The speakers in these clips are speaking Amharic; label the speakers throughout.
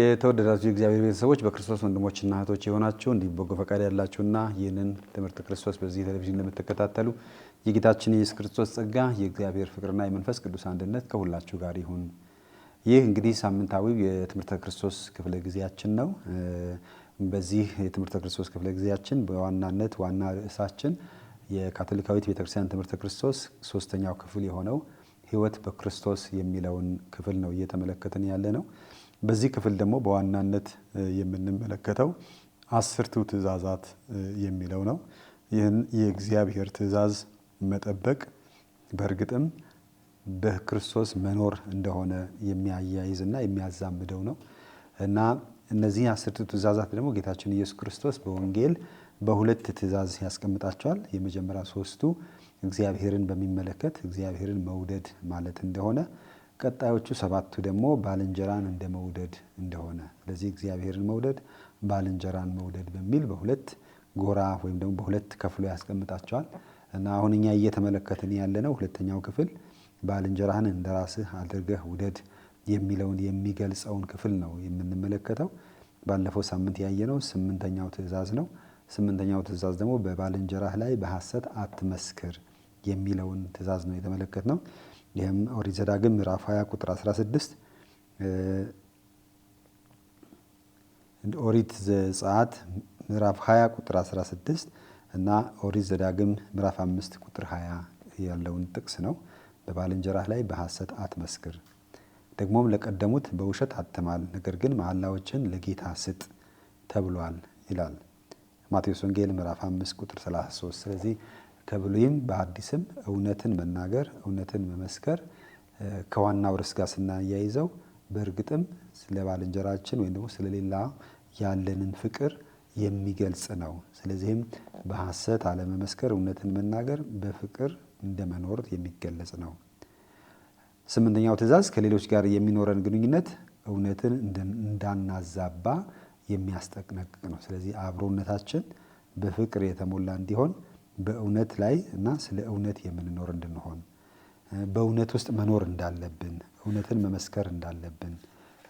Speaker 1: የተወደዳችሁ የእግዚአብሔር ቤተሰቦች በክርስቶስ ወንድሞችና እህቶች የሆናችሁ እንዲህ በጎ ፈቃድ ያላችሁና ይህንን ትምህርት ክርስቶስ በዚህ ቴሌቪዥን ለምትከታተሉ የጌታችን ኢየሱስ ክርስቶስ ጸጋ የእግዚአብሔር ፍቅርና የመንፈስ ቅዱስ አንድነት ከሁላችሁ ጋር ይሁን። ይህ እንግዲህ ሳምንታዊው የትምህርተ ክርስቶስ ክፍለ ጊዜያችን ነው። በዚህ የትምህርተ ክርስቶስ ክፍለ ጊዜያችን በዋናነት ዋና ርዕሳችን የካቶሊካዊት ቤተክርስቲያን ትምህርተ ክርስቶስ ሶስተኛው ክፍል የሆነው ሕይወት በክርስቶስ የሚለውን ክፍል ነው እየተመለከትን ያለ ነው። በዚህ ክፍል ደግሞ በዋናነት የምንመለከተው 10ቱ ትእዛዛት የሚለው ነው። ይህን የእግዚአብሔር ትእዛዝ መጠበቅ በእርግጥም በክርስቶስ መኖር እንደሆነ የሚያያይዝና የሚያዛምደው ነው እና እነዚህ 10ቱ ትእዛዛት ደግሞ ጌታችን ኢየሱስ ክርስቶስ በወንጌል በሁለት ትእዛዝ ያስቀምጣቸዋል። የመጀመሪያ 3ቱ እግዚአብሔርን በሚመለከት እግዚአብሔርን መውደድ ማለት እንደሆነ፣ ቀጣዮቹ 7ቱ ደግሞ ባልንጀራን እንደ መውደድ እንደሆነ። ስለዚህ እግዚአብሔርን መውደድ፣ ባልንጀራን መውደድ በሚል በሁለት ጎራ ወይም ደግሞ በሁለት ከፍሎ ያስቀምጣቸዋል እና አሁን እኛ እየተመለከትን ያለነው ሁለተኛው ክፍል ባልንጀራህን እንደራስህ አድርገህ ውደድ የሚለውን የሚገልጸውን ክፍል ነው የምንመለከተው። ባለፈው ሳምንት ያየነው 8ኛው ትእዛዝ ነው። 8ኛው ትእዛዝ ደግሞ በባልንጀራህ ላይ በሐሰት አትመስክር የሚለውን ትእዛዝ ነው የተመለከትነው። ይህም ኦሪት ዘዳግም ምዕራፍ 20 ቁጥር 16፣ ኦሪት ዘጸአት ምዕራፍ 20 ቁጥር 16 እና ኦሪት ዘዳግም ምዕራፍ 5 ቁጥር 20 ያለውን ጥቅስ ነው። በባልንጀራህ ላይ በሐሰት አትመስክር፣ ደግሞም ለቀደሙት በውሸት አትማል፣ ነገር ግን መሐላዎችን ለጌታ ስጥ ተብሏል ይላል ማቴዎስ ወንጌል ምዕራፍ 5 ቁጥር 33። ስለዚህ ከብሉይም በሐዲስም እውነትን መናገር እውነትን መመስከር ከዋናው ርዕስ ጋር ስናያይዘው በእርግጥም ስለ ባልንጀራችን ወይም ደግሞ ስለሌላ ያለንን ፍቅር የሚገልጽ ነው። ስለዚህም በሐሰት አለመመስከር፣ እውነትን መናገር በፍቅር እንደመኖር የሚገለጽ ነው። 8ኛው ትእዛዝ ከሌሎች ጋር የሚኖረን ግንኙነት እውነትን እንዳናዛባ የሚያስጠነቅቅ ነው። ስለዚህ አብሮነታችን በፍቅር የተሞላ እንዲሆን በእውነት ላይ እና ስለ እውነት የምንኖር እንድንሆን፣ በእውነት ውስጥ መኖር እንዳለብን፣ እውነትን መመስከር እንዳለብን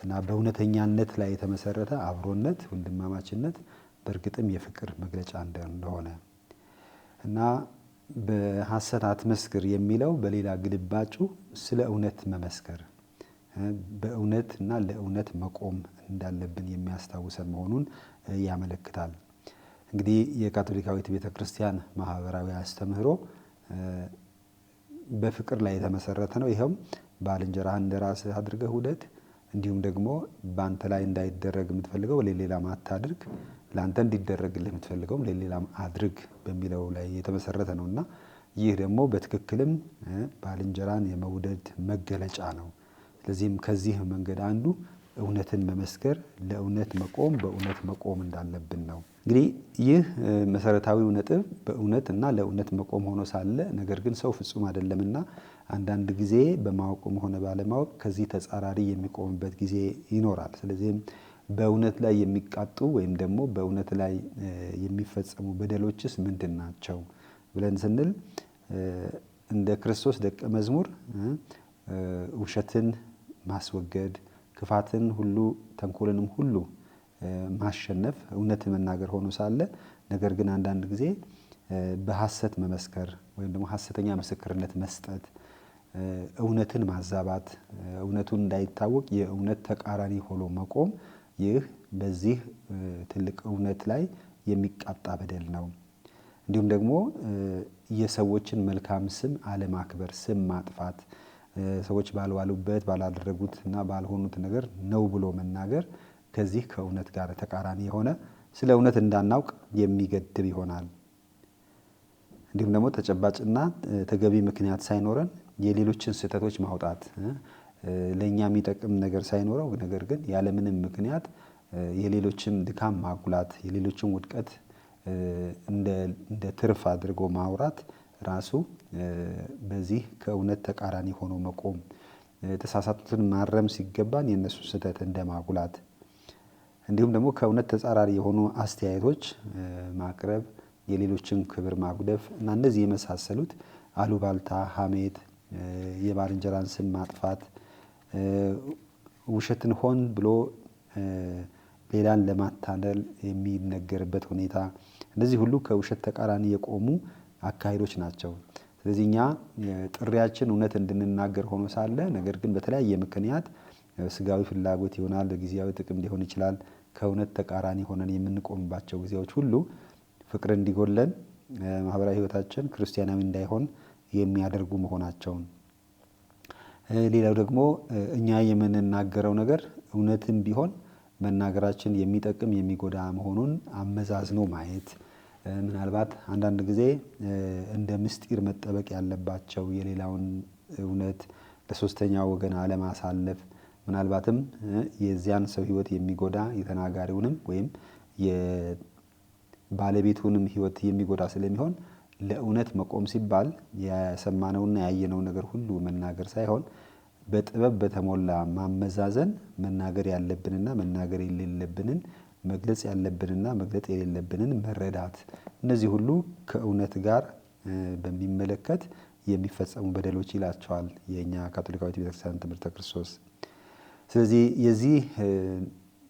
Speaker 1: እና በእውነተኛነት ላይ የተመሰረተ አብሮነት፣ ወንድማማችነት በእርግጥም የፍቅር መግለጫ እንደሆነ እና በሐሰት አትመስክር የሚለው በሌላ ግልባጩ ስለ እውነት መመስከር፣ በእውነት እና ለእውነት መቆም እንዳለብን የሚያስታውሰን መሆኑን ያመለክታል። እንግዲህ የካቶሊካዊት ቤተክርስቲያን ማህበራዊ አስተምህሮ በፍቅር ላይ የተመሰረተ ነው። ይኸውም ባልንጀራህን እንደራስህ አድርገህ ውደድ፣ እንዲሁም ደግሞ በአንተ ላይ እንዳይደረግ የምትፈልገው ለሌላም አታድርግ፣ ለአንተ እንዲደረግልህ የምትፈልገውም ለሌላም አድርግ በሚለው ላይ የተመሰረተ ነው እና ይህ ደግሞ በትክክልም ባልንጀራን የመውደድ መገለጫ ነው። ስለዚህም ከዚህ መንገድ አንዱ እውነትን መመስከር፣ ለእውነት መቆም፣ በእውነት መቆም እንዳለብን ነው። እንግዲህ ይህ መሰረታዊው ነጥብ በእውነት እና ለእውነት መቆም ሆኖ ሳለ ነገር ግን ሰው ፍጹም አይደለምና አንዳንድ ጊዜ በማወቅም ሆነ ባለማወቅ ከዚህ ተጻራሪ የሚቆምበት ጊዜ ይኖራል። ስለዚህም በእውነት ላይ የሚቃጡ ወይም ደግሞ በእውነት ላይ የሚፈጸሙ በደሎችስ ምንድን ናቸው ብለን ስንል እንደ ክርስቶስ ደቀ መዝሙር ውሸትን ማስወገድ፣ ክፋትን ሁሉ ተንኮልንም ሁሉ ማሸነፍ እውነትን መናገር ሆኖ ሳለ ነገር ግን አንዳንድ ጊዜ በሐሰት መመስከር ወይም ደግሞ ሐሰተኛ ምስክርነት መስጠት፣ እውነትን ማዛባት፣ እውነቱን እንዳይታወቅ የእውነት ተቃራኒ ሆኖ መቆም፣ ይህ በዚህ ትልቅ እውነት ላይ የሚቃጣ በደል ነው። እንዲሁም ደግሞ የሰዎችን መልካም ስም አለማክበር፣ ስም ማጥፋት፣ ሰዎች ባልዋሉበት ባላደረጉት እና ባልሆኑት ነገር ነው ብሎ መናገር ከዚህ ከእውነት ጋር ተቃራኒ የሆነ ስለ እውነት እንዳናውቅ የሚገድብ ይሆናል። እንዲሁም ደግሞ ተጨባጭና ተገቢ ምክንያት ሳይኖረን የሌሎችን ስህተቶች ማውጣት፣ ለእኛ የሚጠቅም ነገር ሳይኖረው ነገር ግን ያለምንም ምክንያት የሌሎችን ድካም ማጉላት፣ የሌሎችን ውድቀት እንደ ትርፍ አድርጎ ማውራት ራሱ በዚህ ከእውነት ተቃራኒ ሆኖ መቆም፣ የተሳሳቱትን ማረም ሲገባን የእነሱ ስህተት እንደማጉላት፣ እንዲሁም ደግሞ ከእውነት ተጻራሪ የሆኑ አስተያየቶች ማቅረብ፣ የሌሎችን ክብር ማጉደፍ እና እነዚህ የመሳሰሉት አሉባልታ፣ ሐሜት፣ የባልንጀራን ስም ማጥፋት፣ ውሸትን ሆን ብሎ ሌላን ለማታለል የሚነገርበት ሁኔታ፣ እነዚህ ሁሉ ከውሸት ተቃራኒ የቆሙ አካሄዶች ናቸው። ስለዚህ እኛ ጥሪያችን እውነት እንድንናገር ሆኖ ሳለ ነገር ግን በተለያየ ምክንያት ስጋዊ ፍላጎት ይሆናል፣ ጊዜያዊ ጥቅም ሊሆን ይችላል፣ ከእውነት ተቃራኒ ሆነን የምንቆምባቸው ጊዜዎች ሁሉ ፍቅር እንዲጎለን፣ ማህበራዊ ህይወታችን ክርስቲያናዊ እንዳይሆን የሚያደርጉ መሆናቸውን፣ ሌላው ደግሞ እኛ የምንናገረው ነገር እውነትም ቢሆን መናገራችን የሚጠቅም የሚጎዳ መሆኑን አመዛዝኖ ማየት፣ ምናልባት አንዳንድ ጊዜ እንደ ምስጢር መጠበቅ ያለባቸው የሌላውን እውነት ለሶስተኛ ወገን አለማሳለፍ፣ ምናልባትም የዚያን ሰው ህይወት የሚጎዳ የተናጋሪውንም ወይም የባለቤቱንም ህይወት የሚጎዳ ስለሚሆን ለእውነት መቆም ሲባል የሰማነውና ያየነው ነገር ሁሉ መናገር ሳይሆን በጥበብ በተሞላ ማመዛዘን መናገር ያለብንና መናገር የሌለብንን፣ መግለጽ ያለብንና መግለጽ የሌለብንን መረዳት፣ እነዚህ ሁሉ ከእውነት ጋር በሚመለከት የሚፈጸሙ በደሎች ይላቸዋል የእኛ ካቶሊካዊት ቤተክርስቲያን ትምህርተ ክርስቶስ። ስለዚህ የዚህ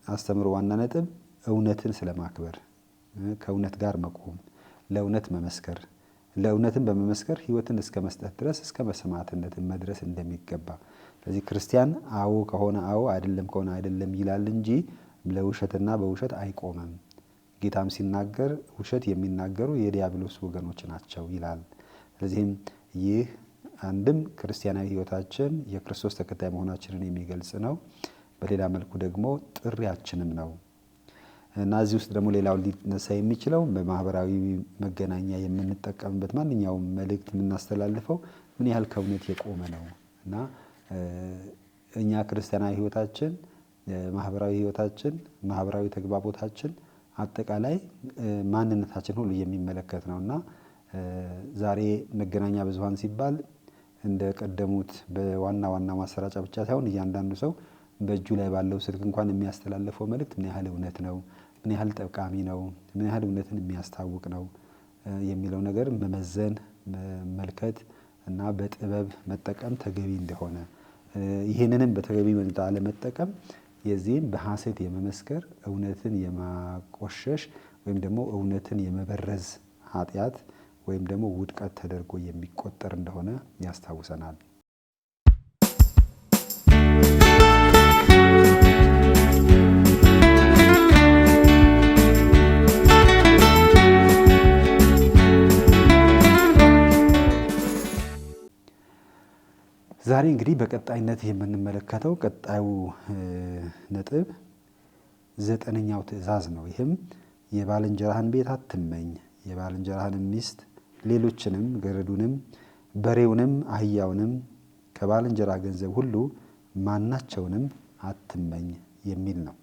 Speaker 1: አስተምሮ ዋና ነጥብ እውነትን ስለማክበር፣ ከእውነት ጋር መቆም፣ ለእውነት መመስከር፣ ለእውነትን በመመስከር ህይወትን እስከ መስጠት ድረስ እስከ መስዋዕትነትን መድረስ እንደሚገባ። ስለዚህ ክርስቲያን አዎ ከሆነ አዎ፣ አይደለም ከሆነ አይደለም ይላል እንጂ ለውሸትና በውሸት አይቆምም። ጌታም ሲናገር ውሸት የሚናገሩ የዲያብሎስ ወገኖች ናቸው ይላል። ስለዚህም ይህ አንድም ክርስቲያናዊ ህይወታችን የክርስቶስ ተከታይ መሆናችንን የሚገልጽ ነው። በሌላ መልኩ ደግሞ ጥሪያችንም ነው እና እዚህ ውስጥ ደግሞ ሌላው ሊነሳ የሚችለው በማህበራዊ መገናኛ የምንጠቀምበት ማንኛውም መልእክት የምናስተላልፈው ምን ያህል ከእውነት የቆመ ነው እና እኛ ክርስቲያናዊ ህይወታችን፣ ማህበራዊ ህይወታችን፣ ማህበራዊ ተግባቦታችን፣ አጠቃላይ ማንነታችን ሁሉ የሚመለከት ነውና ዛሬ መገናኛ ብዙሃን ሲባል እንደ ቀደሙት በዋና ዋና ማሰራጫ ብቻ ሳይሆን እያንዳንዱ ሰው በእጁ ላይ ባለው ስልክ እንኳን የሚያስተላልፈው መልእክት ምን ያህል እውነት ነው፣ ምን ያህል ጠቃሚ ነው፣ ምን ያህል እውነትን የሚያስታውቅ ነው የሚለው ነገር መመዘን፣ መመልከት እና በጥበብ መጠቀም ተገቢ እንደሆነ፣ ይህንንም በተገቢ ሁኔታ አለመጠቀም የዚህም በሐሰት የመመስከር እውነትን የማቆሸሽ ወይም ደግሞ እውነትን የመበረዝ ኃጢአት ወይም ደግሞ ውድቀት ተደርጎ የሚቆጠር እንደሆነ ያስታውሰናል። ዛሬ እንግዲህ በቀጣይነት የምንመለከተው ቀጣዩ ነጥብ 9ኛው ትእዛዝ ነው። ይህም የባልንጀራህን ቤት አትመኝ፣ የባልንጀራህን ሚስት፣ ሌሎችንም ገረዱንም፣ በሬውንም፣ አህያውንም፣ ከባልንጀራ ገንዘብ ሁሉ ማናቸውንም አትመኝ የሚል ነው።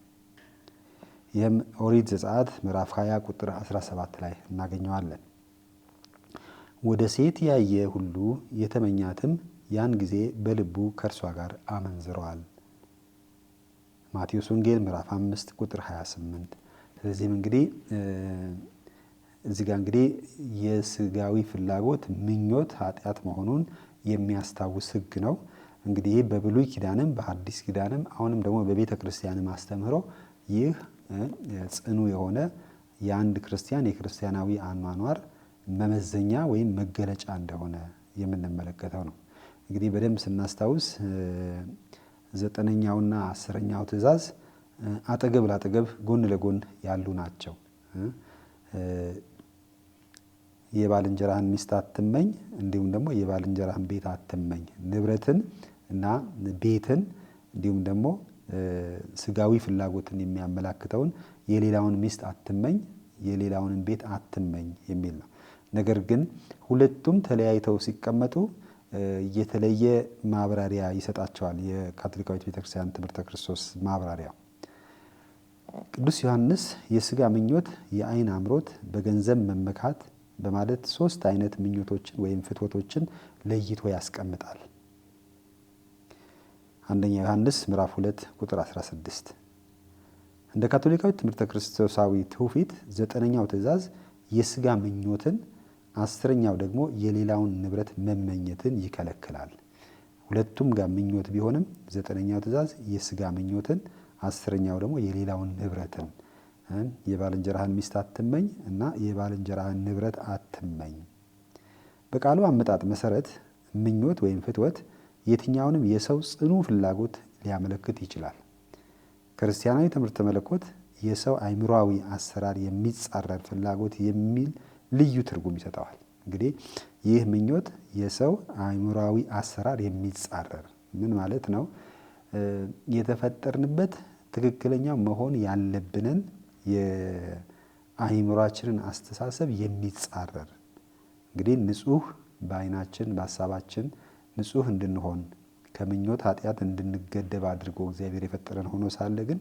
Speaker 1: ይህም ኦሪት ዘጸአት ምዕራፍ 20 ቁጥር 17 ላይ እናገኘዋለን። ወደ ሴት ያየ ሁሉ የተመኛትም ያን ጊዜ በልቡ ከእርሷ ጋር አመንዝረዋል። ማቴዎስ ወንጌል ምዕራፍ 5 ቁጥር 28። ስለዚህም እንግዲህ እዚህ ጋር እንግዲህ የስጋዊ ፍላጎት ምኞት ኃጢአት መሆኑን የሚያስታውስ ሕግ ነው። እንግዲህ በብሉይ ኪዳንም በሐዲስ ኪዳንም አሁንም ደግሞ በቤተ ክርስቲያንም አስተምህሮ ይህ ጽኑ የሆነ የአንድ ክርስቲያን የክርስቲያናዊ አኗኗር መመዘኛ ወይም መገለጫ እንደሆነ የምንመለከተው ነው። እንግዲህ በደንብ ስናስታውስ 9ኛውና 10ኛው ትእዛዝ አጠገብ ላጠገብ ጎን ለጎን ያሉ ናቸው። የባልንጀራህን ሚስት አትመኝ፣ እንዲሁም ደግሞ የባልንጀራህን ቤት አትመኝ። ንብረትን እና ቤትን እንዲሁም ደግሞ ስጋዊ ፍላጎትን የሚያመላክተውን የሌላውን ሚስት አትመኝ፣ የሌላውን ቤት አትመኝ የሚል ነው። ነገር ግን ሁለቱም ተለያይተው ሲቀመጡ የተለየ ማብራሪያ ይሰጣቸዋል። የካቶሊካዊት ቤተክርስቲያን ትምህርተ ክርስቶስ ማብራሪያ ቅዱስ ዮሐንስ የስጋ ምኞት፣ የአይን አምሮት፣ በገንዘብ መመካት በማለት 3 አይነት ምኞቶችን ወይም ፍትወቶችን ለይቶ ያስቀምጣል። አንደኛ ዮሐንስ ምዕራፍ 2 ቁጥር 16። እንደ ካቶሊካዊት ትምህርተ ክርስቶሳዊ ትውፊት 9ኛው ትእዛዝ የስጋ ምኞትን፣ 10ኛው ደግሞ የሌላውን ንብረት መመኘትን ይከለክላል። ሁለቱም ጋር ምኞት ቢሆንም 9ኛው ትእዛዝ የስጋ ምኞትን፣ 10ኛው ደግሞ የሌላውን ንብረትን የባልንጀራህን ሚስት አትመኝ እና የባልንጀራህን ንብረት አትመኝ። በቃሉ አመጣጥ መሰረት ምኞት ወይም ፍትወት የትኛውንም የሰው ጽኑ ፍላጎት ሊያመለክት ይችላል። ክርስቲያናዊ ትምህርተ መለኮት የሰው አእምሯዊ አሰራር የሚጻረር ፍላጎት የሚል ልዩ ትርጉም ይሰጠዋል። እንግዲህ ይህ ምኞት የሰው አእምሯዊ አሰራር የሚጻረር ምን ማለት ነው? የተፈጠርንበት ትክክለኛው መሆን ያለብንን የአእምሯችንን አስተሳሰብ የሚጻረር እንግዲህ ንጹህ በአይናችን በሀሳባችን ንጹህ እንድንሆን ከምኞት ኃጢአት እንድንገደብ አድርጎ እግዚአብሔር የፈጠረን ሆኖ ሳለ ግን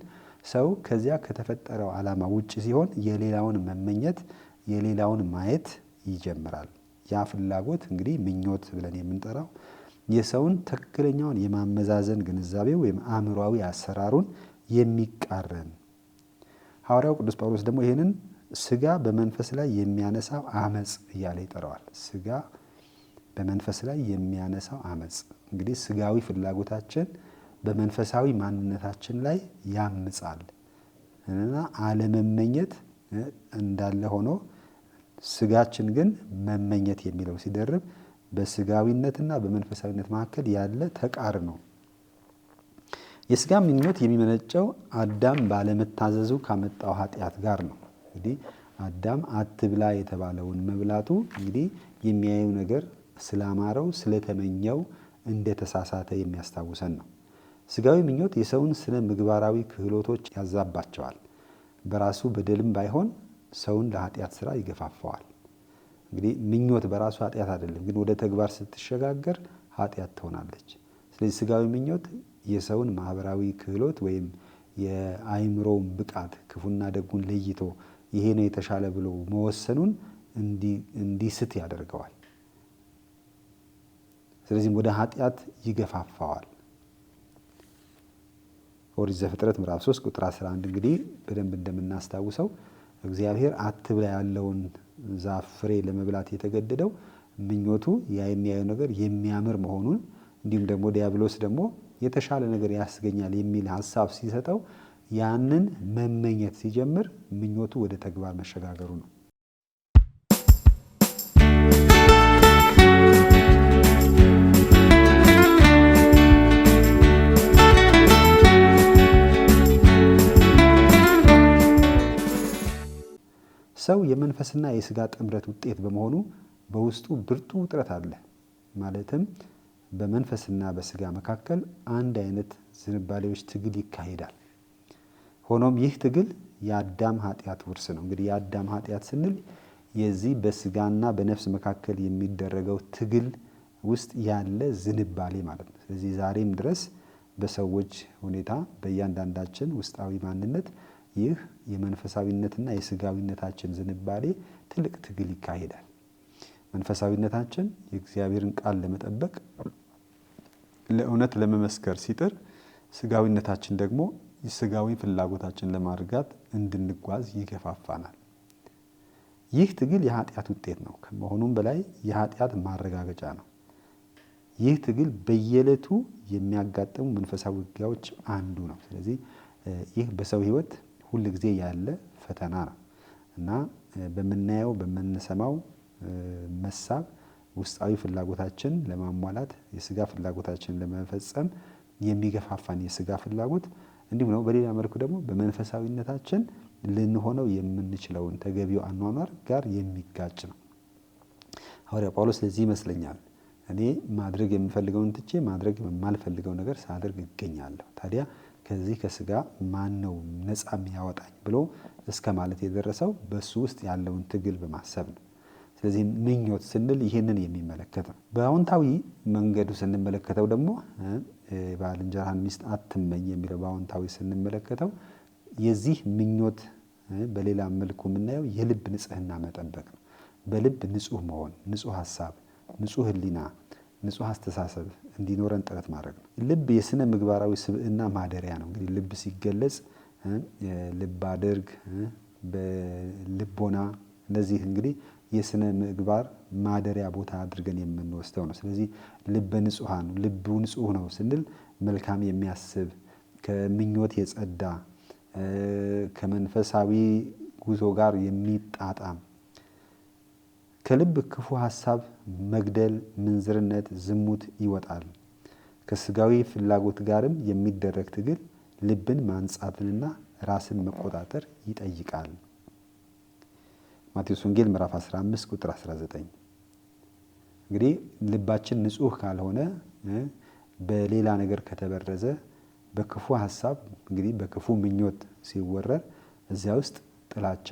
Speaker 1: ሰው ከዚያ ከተፈጠረው ዓላማ ውጭ ሲሆን የሌላውን መመኘት የሌላውን ማየት ይጀምራል። ያ ፍላጎት እንግዲህ ምኞት ብለን የምንጠራው የሰውን ትክክለኛውን የማመዛዘን ግንዛቤ ወይም አእምሯዊ አሰራሩን የሚቃረን። ሐዋርያው ቅዱስ ጳውሎስ ደግሞ ይህንን ስጋ በመንፈስ ላይ የሚያነሳው አመጽ እያለ ይጠራዋል። ስጋ በመንፈስ ላይ የሚያነሳው አመጽ እንግዲህ ስጋዊ ፍላጎታችን በመንፈሳዊ ማንነታችን ላይ ያምጻል እና አለመመኘት እንዳለ ሆኖ ስጋችን ግን መመኘት የሚለው ሲደርብ በስጋዊነትና በመንፈሳዊነት መካከል ያለ ተቃርኖ ነው። የስጋ ምኞት የሚመነጨው አዳም ባለመታዘዙ ካመጣው ኃጢአት ጋር ነው። እንግዲህ አዳም አትብላ የተባለውን መብላቱ እንግዲህ የሚያየው ነገር ስላማረው ስለተመኘው እንደተሳሳተ የሚያስታውሰን ነው። ስጋዊ ምኞት የሰውን ስነ ምግባራዊ ክህሎቶች ያዛባቸዋል። በራሱ በደልም ባይሆን ሰውን ለኃጢአት ስራ ይገፋፋዋል። እንግዲህ ምኞት በራሱ ኃጢአት አይደለም፣ ግን ወደ ተግባር ስትሸጋገር ኃጢአት ትሆናለች። ስለዚህ ስጋዊ ምኞት የሰውን ማህበራዊ ክህሎት ወይም የአእምሮውን ብቃት ክፉና ደጉን ለይቶ ይሄ ነው የተሻለ ብሎ መወሰኑን እንዲስት ያደርገዋል። ስለዚህም ወደ ኃጢአት ይገፋፋዋል። ኦሪት ዘፍጥረት ምዕራፍ 3 ቁጥር 11 እንግዲህ በደንብ እንደምናስታውሰው እግዚአብሔር አትብላ ያለውን ዛፍ ፍሬ ለመብላት የተገደደው ምኞቱ የሚያየው ነገር የሚያምር መሆኑን እንዲሁም ደግሞ ዲያብሎስ ደግሞ የተሻለ ነገር ያስገኛል የሚል ሐሳብ ሲሰጠው ያንን መመኘት ሲጀምር ምኞቱ ወደ ተግባር መሸጋገሩ ነው። ሰው የመንፈስና የስጋ ጥምረት ውጤት በመሆኑ በውስጡ ብርቱ ውጥረት አለ። ማለትም በመንፈስና በስጋ መካከል አንድ አይነት ዝንባሌዎች ትግል ይካሄዳል። ሆኖም ይህ ትግል የአዳም ኃጢአት ውርስ ነው። እንግዲህ የአዳም ኃጢአት ስንል የዚህ በስጋና በነፍስ መካከል የሚደረገው ትግል ውስጥ ያለ ዝንባሌ ማለት ነው። ስለዚህ ዛሬም ድረስ በሰዎች ሁኔታ በእያንዳንዳችን ውስጣዊ ማንነት ይህ የመንፈሳዊነትና የስጋዊነታችን ዝንባሌ ትልቅ ትግል ይካሄዳል። መንፈሳዊነታችን የእግዚአብሔርን ቃል ለመጠበቅ ለእውነት ለመመስከር ሲጥር፣ ስጋዊነታችን ደግሞ የስጋዊ ፍላጎታችን ለማርጋት እንድንጓዝ ይገፋፋናል። ይህ ትግል የኃጢአት ውጤት ነው። ከመሆኑም በላይ የኃጢአት ማረጋገጫ ነው። ይህ ትግል በየዕለቱ የሚያጋጥሙ መንፈሳዊ ውጊያዎች አንዱ ነው። ስለዚህ ይህ በሰው ሕይወት ሁል ጊዜ ያለ ፈተና ነው እና በምናየው በምንሰማው መሳብ ውስጣዊ ፍላጎታችን ለማሟላት የስጋ ፍላጎታችን ለመፈጸም የሚገፋፋን የስጋ ፍላጎት እንዲሁም ነው። በሌላ መልኩ ደግሞ በመንፈሳዊነታችን ልንሆነው የምንችለውን ተገቢው አኗኗር ጋር የሚጋጭ ነው። ሐዋርያ ጳውሎስ ለዚህ ይመስለኛል እኔ ማድረግ የምፈልገውን ትቼ ማድረግ የማልፈልገው ነገር ሳደርግ እገኛለሁ። ታዲያ ከዚህ ከስጋ ማን ነው ነፃ የሚያወጣኝ ብሎ እስከ ማለት የደረሰው በሱ ውስጥ ያለውን ትግል በማሰብ ነው። ስለዚህ ምኞት ስንል ይህንን የሚመለከት ነው። በአዎንታዊ መንገዱ ስንመለከተው ደግሞ ባልንጀራህን ሚስት አትመኝ የሚለው በአዎንታዊ ስንመለከተው የዚህ ምኞት በሌላ መልኩ የምናየው የልብ ንጽህና መጠበቅ ነው። በልብ ንጹህ መሆን፣ ንጹህ ሀሳብ፣ ንጹህ ህሊና፣ ንጹህ አስተሳሰብ እንዲኖረን ጥረት ማድረግ ነው። ልብ የስነ ምግባራዊ ስብዕና ማደሪያ ነው። እንግዲህ ልብ ሲገለጽ ልብ አድርግ፣ በልቦና እነዚህ እንግዲህ የስነ ምግባር ማደሪያ ቦታ አድርገን የምንወስደው ነው። ስለዚህ ልበ ንጹሃን ልቡ ንጹህ ነው ስንል መልካም የሚያስብ ከምኞት የጸዳ ከመንፈሳዊ ጉዞ ጋር የሚጣጣም ከልብ ክፉ ሐሳብ፣ መግደል፣ ምንዝርነት፣ ዝሙት ይወጣል። ከስጋዊ ፍላጎት ጋርም የሚደረግ ትግል ልብን ማንጻትንና ራስን መቆጣጠር ይጠይቃል። ማቴዎስ ወንጌል ምዕራፍ 15 ቁጥር 19። እንግዲህ ልባችን ንጹህ ካልሆነ በሌላ ነገር ከተበረዘ በክፉ ሐሳብ እንግዲህ በክፉ ምኞት ሲወረር እዚያ ውስጥ ጥላቻ፣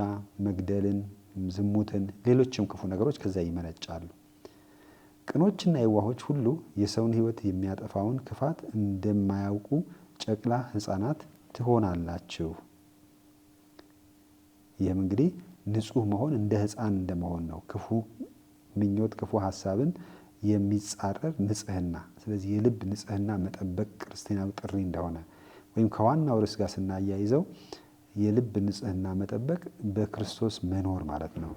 Speaker 1: መግደልን፣ ዝሙትን፣ ሌሎችም ክፉ ነገሮች ከዚያ ይመነጫሉ። ቅኖችና የዋሆች ሁሉ የሰውን ሕይወት የሚያጠፋውን ክፋት እንደማያውቁ ጨቅላ ሕፃናት ትሆናላችሁ። ይህም እንግዲህ ንጹህ መሆን እንደ ሕፃን እንደመሆን ነው። ክፉ ምኞት፣ ክፉ ሐሳብን የሚጻረር ንጽህና። ስለዚህ የልብ ንጽህና መጠበቅ ክርስቲያናዊ ጥሪ እንደሆነ ወይም ከዋናው ርዕስ ጋር ስናያይዘው የልብ ንጽህና መጠበቅ በክርስቶስ መኖር ማለት ነው።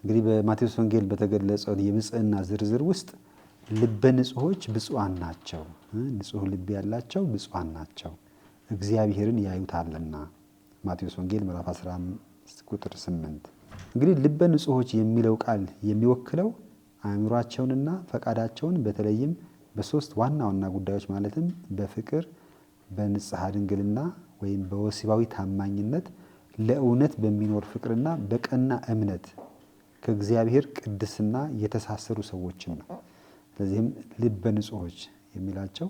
Speaker 1: እንግዲህ በማቴዎስ ወንጌል በተገለጸው የብጽዕና ዝርዝር ውስጥ ልበ ንጹሖች ብፁዓን ናቸው፣ ንጹህ ልብ ያላቸው ብፁዓን ናቸው እግዚአብሔርን ያዩታልና። ማቴዎስ ወንጌል ምዕራፍ 15 ቁጥር 8። እንግዲህ ልበ ንጹሖች የሚለው ቃል የሚወክለው አእምሯቸውንና ፈቃዳቸውን በተለይም በሶስት ዋና ዋና ጉዳዮች ማለትም በፍቅር፣ በንጽሐ ድንግልና ወይም በወሲባዊ ታማኝነት፣ ለእውነት በሚኖር ፍቅርና በቀና እምነት ከእግዚአብሔር ቅድስና የተሳሰሩ ሰዎችን ነው። ስለዚህም ልበ ንጹሖች የሚላቸው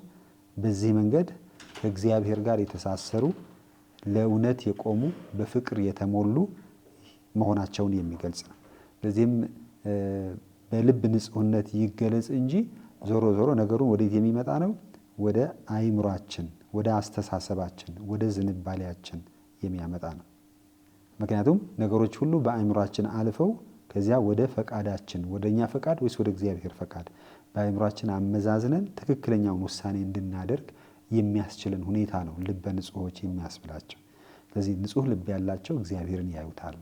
Speaker 1: በዚህ መንገድ ከእግዚአብሔር ጋር የተሳሰሩ፣ ለእውነት የቆሙ፣ በፍቅር የተሞሉ መሆናቸውን የሚገልጽ ነው። ስለዚህም በልብ ንጹህነት ይገለጽ እንጂ ዞሮ ዞሮ ነገሩን ወዴት የሚመጣ ነው? ወደ አእምሯችን፣ ወደ አስተሳሰባችን፣ ወደ ዝንባሌያችን የሚያመጣ ነው። ምክንያቱም ነገሮች ሁሉ በአእምሯችን አልፈው ከዚያ ወደ ፈቃዳችን፣ ወደ እኛ ፈቃድ ወይስ ወደ እግዚአብሔር ፈቃድ በአእምሯችን አመዛዝነን ትክክለኛውን ውሳኔ እንድናደርግ የሚያስችልን ሁኔታ ነው ልበ ንጹሖች የሚያስብላቸው። ስለዚህ ንጹህ ልብ ያላቸው እግዚአብሔርን ያዩታል።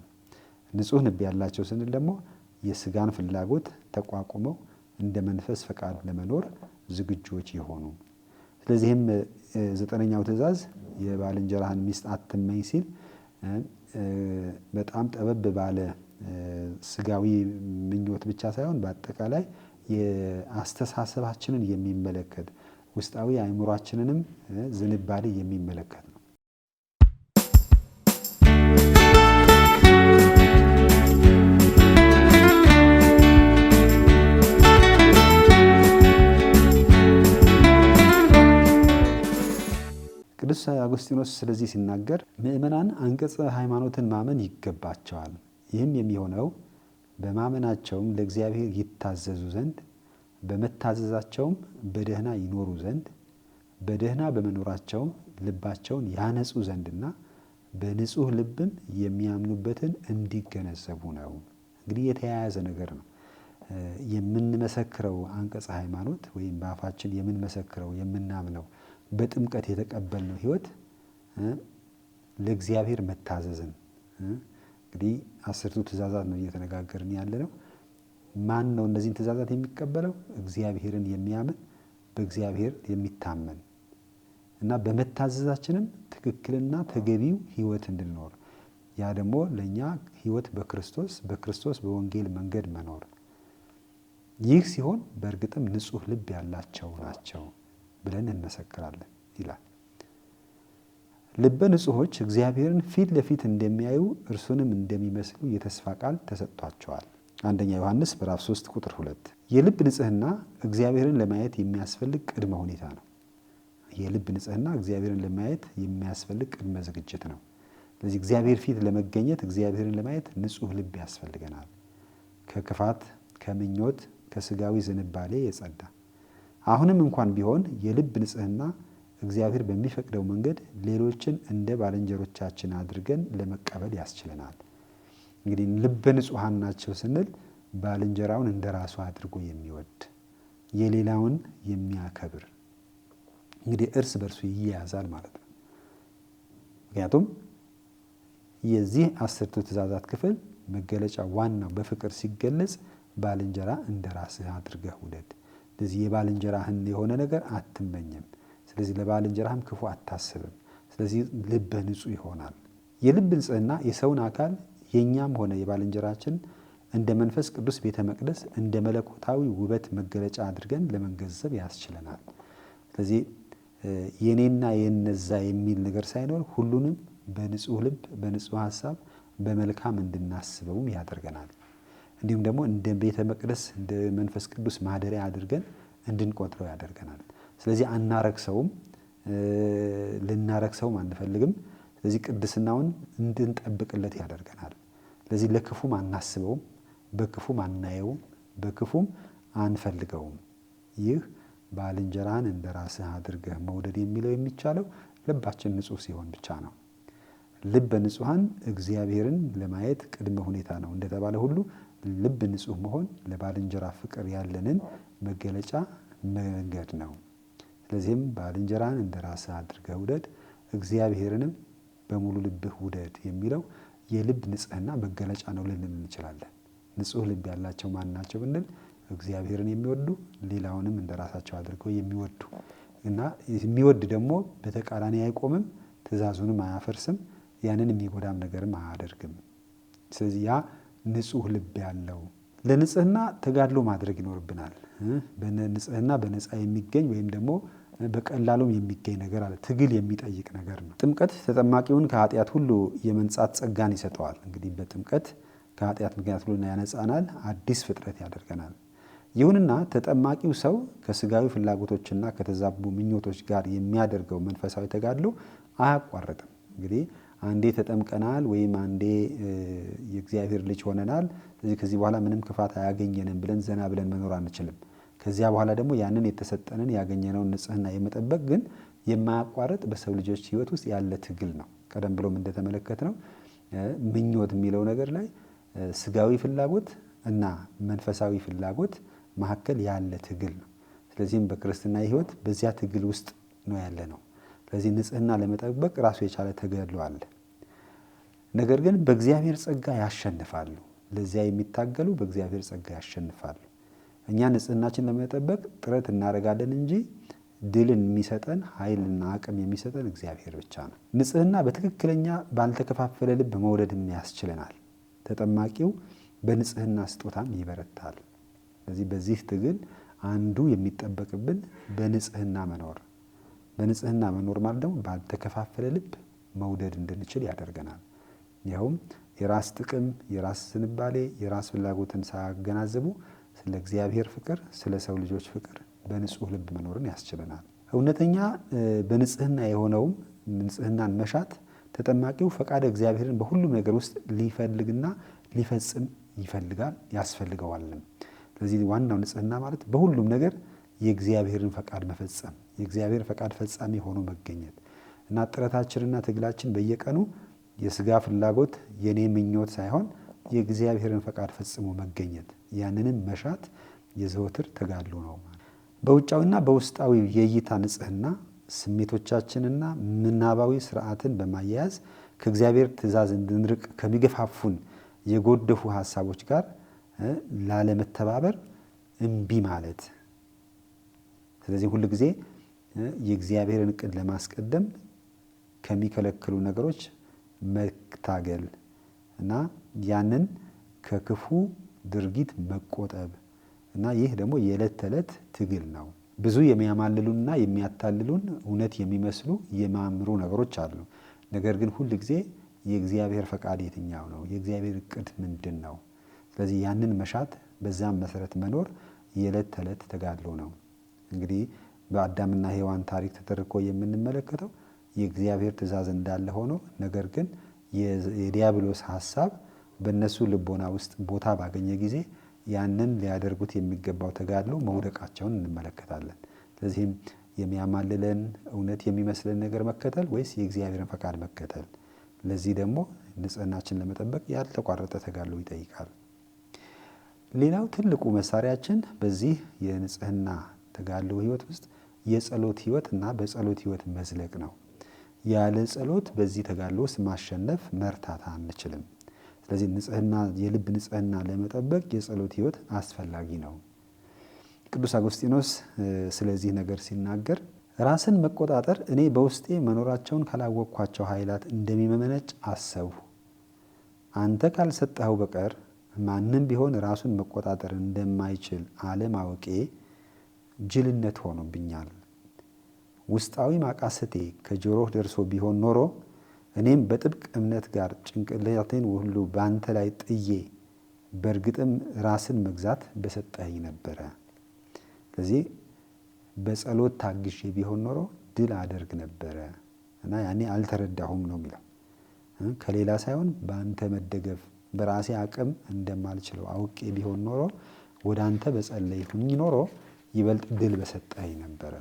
Speaker 1: ንጹህ ልብ ያላቸው ስንል ደግሞ የስጋን ፍላጎት ተቋቁመው እንደ መንፈስ ፈቃድ ለመኖር ዝግጆች የሆኑ። ስለዚህም 9ኛው ትእዛዝ የባልንጀራህን ሚስት አትመኝ ሲል በጣም ጠበብ ባለ ስጋዊ ምኞት ብቻ ሳይሆን በአጠቃላይ የአስተሳሰባችንን የሚመለከት ውስጣዊ አእምሯችንንም ዝንባሌ የሚመለከት ነው። ቅዱስ አጎስጢኖስ ስለዚህ ሲናገር ምእመናን አንቀጸ ሃይማኖትን ማመን ይገባቸዋል። ይህም የሚሆነው በማመናቸውም ለእግዚአብሔር ይታዘዙ ዘንድ፣ በመታዘዛቸውም በደህና ይኖሩ ዘንድ፣ በደህና በመኖራቸውም ልባቸውን ያነጹ ዘንድና በንጹህ ልብም የሚያምኑበትን እንዲገነዘቡ ነው። እንግዲህ የተያያዘ ነገር ነው። የምንመሰክረው አንቀጸ ሃይማኖት ወይም በአፋችን የምንመሰክረው የምናምነው በጥምቀት የተቀበልነው ሕይወት ለእግዚአብሔር መታዘዝን እንግዲህ 10ቱ ትእዛዛት ነው እየተነጋገርን ያለ ነው። ማን ነው እነዚህን ትእዛዛት የሚቀበለው? እግዚአብሔርን የሚያምን በእግዚአብሔር የሚታመን እና በመታዘዛችንም ትክክልና ተገቢው ሕይወት እንድንኖር፣ ያ ደግሞ ለእኛ ሕይወት በክርስቶስ በወንጌል መንገድ መኖር። ይህ ሲሆን በእርግጥም ንጹህ ልብ ያላቸው ናቸው ብለን እንመሰክራለን ይላል። ልበ ንጹሖች እግዚአብሔርን ፊት ለፊት እንደሚያዩ እርሱንም እንደሚመስሉ የተስፋ ቃል ተሰጥቷቸዋል። 1ኛ ዮሐንስ ምዕራፍ 3 ቁጥር 2። የልብ ንጽህና እግዚአብሔርን ለማየት የሚያስፈልግ ቅድመ ሁኔታ ነው። የልብ ንጽህና እግዚአብሔርን ለማየት የሚያስፈልግ ቅድመ ዝግጅት ነው። ስለዚህ እግዚአብሔር ፊት ለመገኘት እግዚአብሔርን ለማየት ንጹህ ልብ ያስፈልገናል። ከክፋት፣ ከምኞት፣ ከስጋዊ ዝንባሌ የጸዳ። አሁንም እንኳን ቢሆን የልብ ንጽህና እግዚአብሔር በሚፈቅደው መንገድ ሌሎችን እንደ ባልንጀሮቻችን አድርገን ለመቀበል ያስችለናል። እንግዲህ ልበ ንጹሐን ናቸው ስንል ባልንጀራውን እንደ ራሱ አድርጎ የሚወድ የሌላውን የሚያከብር እንግዲህ እርስ በርሱ ይያያዛል ማለት ነው። ምክንያቱም የዚህ 10ቱ ትእዛዛት ክፍል መገለጫ ዋናው በፍቅር ሲገለጽ ባልንጀራ እንደ ራስህ አድርገህ ውደድ። ስለዚህ የባልንጀራህን የሆነ ነገር አትመኝም። ስለዚህ ለባልንጀራህም ክፉ አታስብም። ስለዚህ ልበ ንጹሕ ይሆናል። የልብ ንጽሕና የሰውን አካል የኛም ሆነ የባልንጀራችን እንደ መንፈስ ቅዱስ ቤተ መቅደስ እንደ መለኮታዊ ውበት መገለጫ አድርገን ለመገንዘብ ያስችለናል። ስለዚህ የኔና የነዛ የሚል ነገር ሳይኖር ሁሉንም በንጹሕ ልብ፣ በንጹሕ ሐሳብ፣ በመልካም እንድናስበውም ያደርገናል። እንዲሁም ደግሞ እንደ ቤተ መቅደስ እንደ መንፈስ ቅዱስ ማደሪያ አድርገን እንድንቆጥረው ያደርገናል። ስለዚህ አናረክሰውም፣ ልናረክሰውም አንፈልግም። ስለዚህ ቅድስናውን እንድንጠብቅለት ያደርገናል። ስለዚህ ለክፉም አናስበውም፣ በክፉም አናየውም፣ በክፉም አንፈልገውም። ይህ ባልንጀራህን እንደ ራስህ አድርገህ መውደድ የሚለው የሚቻለው ልባችን ንጹሕ ሲሆን ብቻ ነው። ልበ ንጹሐን እግዚአብሔርን ለማየት ቅድመ ሁኔታ ነው እንደተባለ ሁሉ ልብ ንጹሕ መሆን ለባልንጀራ ፍቅር ያለንን መገለጫ መንገድ ነው። ስለዚህም ባልንጀራህን እንደ ራስህ አድርገህ ውደድ፣ እግዚአብሔርንም በሙሉ ልብህ ውደድ የሚለው የልብ ንጽሕና መገለጫ ነው ልንል እንችላለን። ንጹሕ ልብ ያላቸው ማን ናቸው ብንል እግዚአብሔርን የሚወዱ ሌላውንም እንደ ራሳቸው አድርገው የሚወዱ እና የሚወድ ደግሞ በተቃራኒ አይቆምም፣ ትእዛዙንም አያፈርስም፣ ያንን የሚጎዳም ነገርም አያደርግም። ስለዚህ ያ ንጹሕ ልብ ያለው ለንጽሕና ተጋድሎ ማድረግ ይኖርብናል። ንጽሕና በነፃ የሚገኝ ወይም ደግሞ በቀላሉም የሚገኝ ነገር አለ። ትግል የሚጠይቅ ነገር ነው። ጥምቀት ተጠማቂውን ከኃጢአት ሁሉ የመንጻት ጸጋን ይሰጠዋል። እንግዲህ በጥምቀት ከኃጢአት ምክንያት ሁሉ ያነጻናል፣ አዲስ ፍጥረት ያደርገናል። ይሁንና ተጠማቂው ሰው ከስጋዊ ፍላጎቶችና ከተዛቡ ምኞቶች ጋር የሚያደርገው መንፈሳዊ ተጋድሎ አያቋርጥም። እንግዲህ አንዴ ተጠምቀናል ወይም አንዴ የእግዚአብሔር ልጅ ሆነናል፣ ስለዚህ ከዚህ በኋላ ምንም ክፋት አያገኘንም ብለን ዘና ብለን መኖር አንችልም። ከዚያ በኋላ ደግሞ ያንን የተሰጠንን ያገኘነውን ንጽሕና የመጠበቅ ግን የማያቋርጥ በሰው ልጆች ሕይወት ውስጥ ያለ ትግል ነው። ቀደም ብሎም እንደተመለከትነው ምኞት የሚለው ነገር ላይ ስጋዊ ፍላጎት እና መንፈሳዊ ፍላጎት መካከል ያለ ትግል ነው። ስለዚህም በክርስትና ሕይወት በዚያ ትግል ውስጥ ነው ያለ ነው። ስለዚህ ንጽሕና ለመጠበቅ ራሱ የቻለ ተጋድሎ አለ። ነገር ግን በእግዚአብሔር ጸጋ ያሸንፋሉ። ለዚያ የሚታገሉ በእግዚአብሔር ጸጋ ያሸንፋሉ። እኛ ንጽሕናችን ለመጠበቅ ጥረት እናደርጋለን እንጂ ድልን የሚሰጠን ኃይልና አቅም የሚሰጠን እግዚአብሔር ብቻ ነው። ንጽሕና በትክክለኛ ባልተከፋፈለ ልብ መውደድም ያስችለናል። ተጠማቂው በንጽሕና ስጦታም ይበረታል። ስለዚህ በዚህ ትግል አንዱ የሚጠበቅብን በንጽሕና መኖር። በንጽሕና መኖር ማለት ደግሞ ባልተከፋፈለ ልብ መውደድ እንድንችል ያደርገናል። ይኸውም የራስ ጥቅም፣ የራስ ዝንባሌ፣ የራስ ፍላጎትን ሳያገናዝቡ ስለ እግዚአብሔር ፍቅር፣ ስለ ሰው ልጆች ፍቅር በንጹሕ ልብ መኖርን ያስችለናል። እውነተኛ በንጽሕና የሆነውም ንጽሕናን መሻት ተጠማቂው ፈቃደ እግዚአብሔርን በሁሉም ነገር ውስጥ ሊፈልግና ሊፈጽም ይፈልጋል ያስፈልገዋልም። ስለዚህ ዋናው ንጽሕና ማለት በሁሉም ነገር የእግዚአብሔርን ፈቃድ መፈጸም፣ የእግዚአብሔር ፈቃድ ፈጻሚ ሆኖ መገኘት እና ጥረታችንና ትግላችን በየቀኑ የስጋ ፍላጎት የኔ ምኞት ሳይሆን የእግዚአብሔርን ፈቃድ ፈጽሞ መገኘት፣ ያንንም መሻት የዘወትር ተጋድሎ ነው። በውጫዊና በውስጣዊ የእይታ ንጽሕና ስሜቶቻችንና ምናባዊ ስርዓትን በማያያዝ ከእግዚአብሔር ትእዛዝ እንድንርቅ ከሚገፋፉን የጎደፉ ሀሳቦች ጋር ላለመተባበር እምቢ ማለት። ስለዚህ ሁል ጊዜ የእግዚአብሔርን ዕቅድ ለማስቀደም ከሚከለክሉ ነገሮች መታገል እና ያንን ከክፉ ድርጊት መቆጠብ እና ይህ ደግሞ የዕለት ተዕለት ትግል ነው። ብዙ የሚያማልሉንና የሚያታልሉን እውነት የሚመስሉ የማያምሩ ነገሮች አሉ። ነገር ግን ሁል ጊዜ የእግዚአብሔር ፈቃድ የትኛው ነው? የእግዚአብሔር ዕቅድ ምንድን ነው? ስለዚህ ያንን መሻት፣ በዛም መሰረት መኖር የዕለት ተዕለት ተጋድሎ ነው። እንግዲህ በአዳምና ሔዋን ታሪክ ተተርኮ የምንመለከተው የእግዚአብሔር ትእዛዝ እንዳለ ሆኖ ነገር ግን የዲያብሎስ ሐሳብ በእነሱ ልቦና ውስጥ ቦታ ባገኘ ጊዜ ያንን ሊያደርጉት የሚገባው ተጋድሎ መውደቃቸውን እንመለከታለን። ስለዚህም የሚያማልለን እውነት የሚመስለን ነገር መከተል ወይስ የእግዚአብሔርን ፈቃድ መከተል? ለዚህ ደግሞ ንጽሕናችን ለመጠበቅ ያልተቋረጠ ተጋድሎ ይጠይቃል። ሌላው ትልቁ መሳሪያችን በዚህ የንጽሕና ተጋድሎ ሕይወት ውስጥ የጸሎት ሕይወት እና በጸሎት ሕይወት መዝለቅ ነው። ያለ ጸሎት በዚህ ተጋድሎ ውስጥ ማሸነፍ መርታት አንችልም። ስለዚህ የልብ ንጽሕና ለመጠበቅ የጸሎት ሕይወት አስፈላጊ ነው። ቅዱስ አጎስጢኖስ ስለዚህ ነገር ሲናገር ራስን መቆጣጠር እኔ በውስጤ መኖራቸውን ካላወቅኳቸው ኃይላት እንደሚመነጭ አሰብሁ። አንተ ካልሰጠኸው በቀር ማንም ቢሆን ራሱን መቆጣጠር እንደማይችል አለማወቄ ጅልነት ሆኖብኛል። ውስጣዊ ማቃሰቴ ከጆሮህ ደርሶ ቢሆን ኖሮ እኔም በጥብቅ እምነት ጋር ጭንቅላቴን ሁሉ በአንተ ላይ ጥዬ በእርግጥም ራስን መግዛት በሰጠኸኝ ነበረ። ስለዚህ በጸሎት ታግሼ ቢሆን ኖሮ ድል አደርግ ነበረ እና ያኔ አልተረዳሁም ነው የሚለው። ከሌላ ሳይሆን በአንተ መደገፍ በራሴ አቅም እንደማልችለው አውቄ ቢሆን ኖሮ ወደ አንተ በጸለይኩኝ ኖሮ ይበልጥ ድል በሰጠኸኝ ነበረ።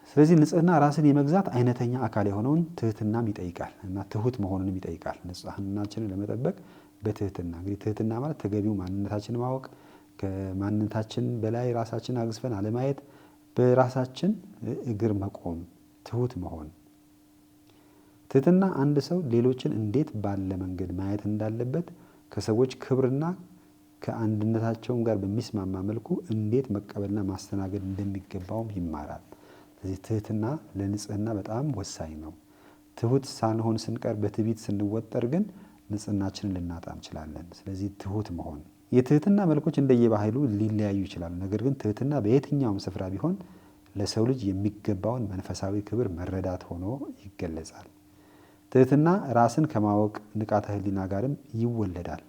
Speaker 1: ስለዚህ ንጽህና ራስን የመግዛት አይነተኛ አካል የሆነውን ትህትናም ይጠይቃል እና ትሁት መሆንንም ይጠይቃል። ንጽህናችንን ለመጠበቅ በትህትና እንግዲህ ትህትና ማለት ተገቢው ማንነታችንን ማወቅ፣ ከማንነታችን በላይ ራሳችን አግዝፈን አለማየት፣ በራሳችን እግር መቆም፣ ትሁት መሆን። ትህትና አንድ ሰው ሌሎችን እንዴት ባለ መንገድ ማየት እንዳለበት፣ ከሰዎች ክብርና ከአንድነታቸውም ጋር በሚስማማ መልኩ እንዴት መቀበልና ማስተናገድ እንደሚገባውም ይማራል። ስለዚህ ትህትና ለንጽህና በጣም ወሳኝ ነው። ትሁት ሳንሆን ስንቀር በትዕቢት ስንወጠር ግን ንጽህናችንን ልናጣ እንችላለን። ስለዚህ ትሁት መሆን። የትህትና መልኮች እንደየባህሉ ሊለያዩ ይችላሉ። ነገር ግን ትህትና በየትኛውም ስፍራ ቢሆን ለሰው ልጅ የሚገባውን መንፈሳዊ ክብር መረዳት ሆኖ ይገለጻል። ትህትና ራስን ከማወቅ ንቃተ ህሊና ጋርም ይወለዳል።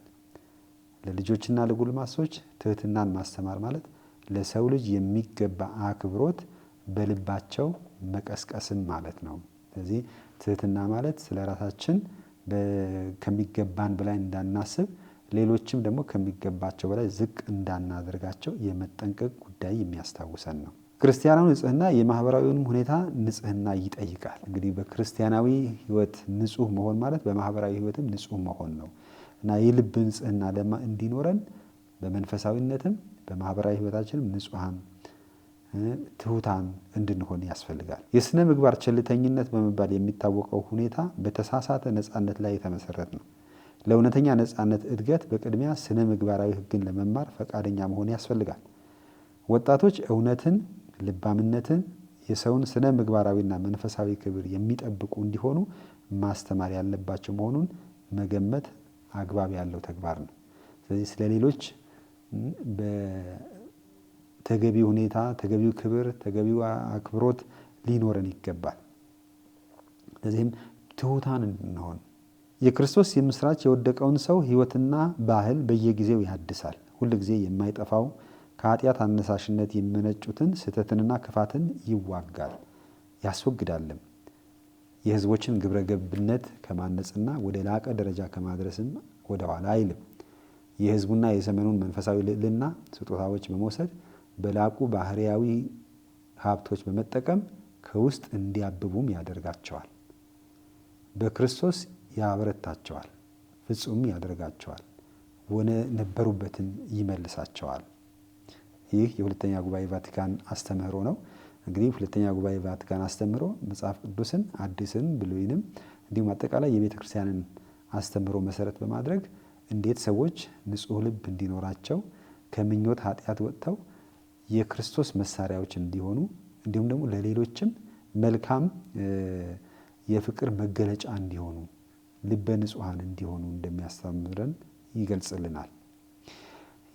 Speaker 1: ለልጆችና ለጎልማሶች ትህትናን ማስተማር ማለት ለሰው ልጅ የሚገባ አክብሮት በልባቸው መቀስቀስም ማለት ነው። ስለዚህ ትህትና ማለት ስለ ራሳችን ከሚገባን በላይ እንዳናስብ፣ ሌሎችም ደግሞ ከሚገባቸው በላይ ዝቅ እንዳናደርጋቸው የመጠንቀቅ ጉዳይ የሚያስታውሰን ነው። ክርስቲያናዊ ንጽህና የማህበራዊውንም ሁኔታ ንጽህና ይጠይቃል። እንግዲህ በክርስቲያናዊ ህይወት ንጹህ መሆን ማለት በማህበራዊ ህይወትም ንጹህ መሆን ነው እና የልብ ንጽህና እንዲኖረን በመንፈሳዊነትም በማህበራዊ ህይወታችንም ንጹሃን ትሁታን እንድንሆን ያስፈልጋል። የስነ ምግባር ቸልተኝነት በመባል የሚታወቀው ሁኔታ በተሳሳተ ነፃነት ላይ የተመሰረተ ነው። ለእውነተኛ ነፃነት እድገት በቅድሚያ ስነ ምግባራዊ ህግን ለመማር ፈቃደኛ መሆን ያስፈልጋል። ወጣቶች እውነትን፣ ልባምነትን፣ የሰውን ስነ ምግባራዊና መንፈሳዊ ክብር የሚጠብቁ እንዲሆኑ ማስተማር ያለባቸው መሆኑን መገመት አግባብ ያለው ተግባር ነው። ስለዚህ ስለ ሌሎች በተገቢው ሁኔታ ተገቢው ክብር፣ ተገቢው አክብሮት ሊኖረን ይገባል። ስለዚህም ትሁታን እንድንሆን የክርስቶስ የምስራች የወደቀውን ሰው ህይወትና ባህል በየጊዜው ያድሳል። ሁልጊዜ የማይጠፋው ከኃጢአት አነሳሽነት የሚመነጩትን ስህተትንና ክፋትን ይዋጋል ያስወግዳልም። የህዝቦችን ግብረ ገብነት ከማነጽና ወደ ላቀ ደረጃ ከማድረስም ወደ ኋላ አይልም። የህዝቡና የዘመኑን መንፈሳዊ ልዕልና ስጦታዎች በመውሰድ በላቁ ባህርያዊ ሀብቶች በመጠቀም ከውስጥ እንዲያብቡም ያደርጋቸዋል። በክርስቶስ ያበረታቸዋል፣ ፍጹም ያደርጋቸዋል፣ ወደ ነበሩበትን ይመልሳቸዋል። ይህ የሁለተኛ ጉባኤ ቫቲካን አስተምህሮ ነው። እንግዲህ ሁለተኛ ጉባኤ ቫቲካን አስተምህሮ መጽሐፍ ቅዱስን አዲስን ብሉይንም እንዲሁም አጠቃላይ የቤተ ክርስቲያንን አስተምህሮ መሰረት በማድረግ እንዴት ሰዎች ንጹህ ልብ እንዲኖራቸው ከምኞት ኃጢአት ወጥተው የክርስቶስ መሳሪያዎች እንዲሆኑ እንዲሁም ደግሞ ለሌሎችም መልካም የፍቅር መገለጫ እንዲሆኑ ልበ ንጹሐን እንዲሆኑ እንደሚያስተምረን ይገልጽልናል።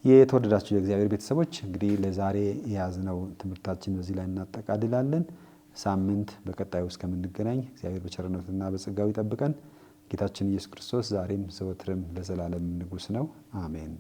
Speaker 1: የተወደዳችሁ የእግዚአብሔር ቤተሰቦች እንግዲህ ለዛሬ የያዝነው ትምህርታችን በዚህ ላይ እናጠቃልላለን። ሳምንት በቀጣዩ እስከምንገናኝ እግዚአብሔር በቸርነቱና በጸጋው ይጠብቀን። ጌታችን ኢየሱስ ክርስቶስ ዛሬም ዘወትርም ለዘላለም ንጉሥ ነው። አሜን።